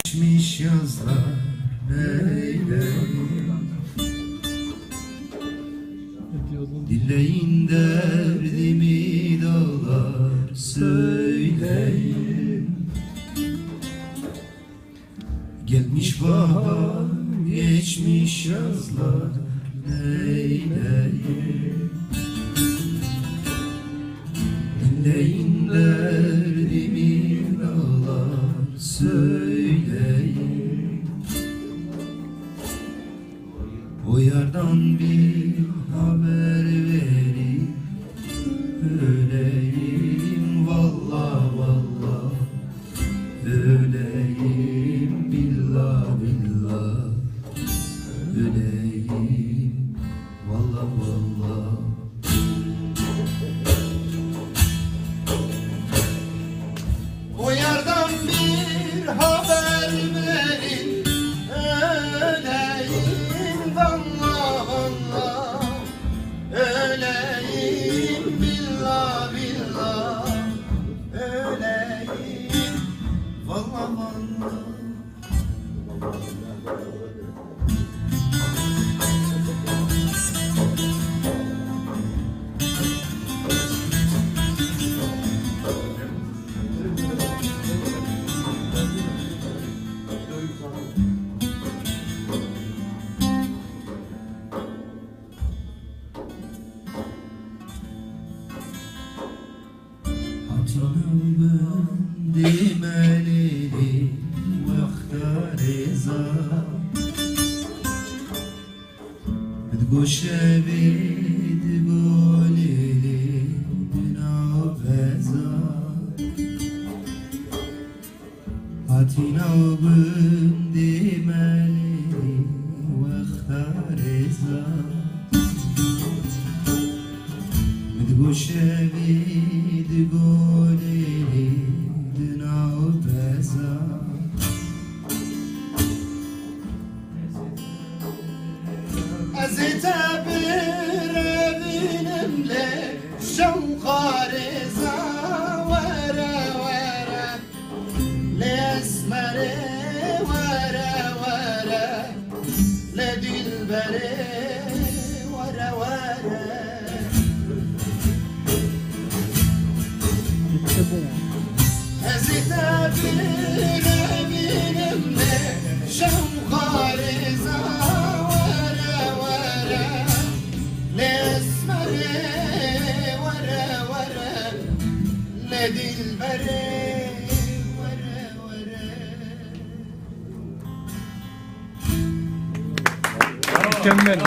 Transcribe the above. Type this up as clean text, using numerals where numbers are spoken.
Geçmiş yazlar neyleyim, dinleyin derdimi dağlar söyleyeyim. Gelmiş bahar, geçmiş yazlar neyleyim, dinleyin derdimi dağlar söyleyeyim. O yardan bir haber verip öleyim, vallah vallah öleyim, billah billah öleyim, vallah vallah. O yardan bir haber verin öleyim, vallah vallah öleyim, billah billah öleyim, vallah vallah. Hatırlamın demeleri vakta reza, Bidgoşe bidgoleli binaveza. Hatırlamın demeleri vakta reza, Bidgoşe bidgoleli binaveza. Azete bir evinimle şevka reza, vere vere le esmere, vere vere le dilbere, vere vere. Azete bir evinimle şevka reza, dilbere, vere vere. Mükemmel.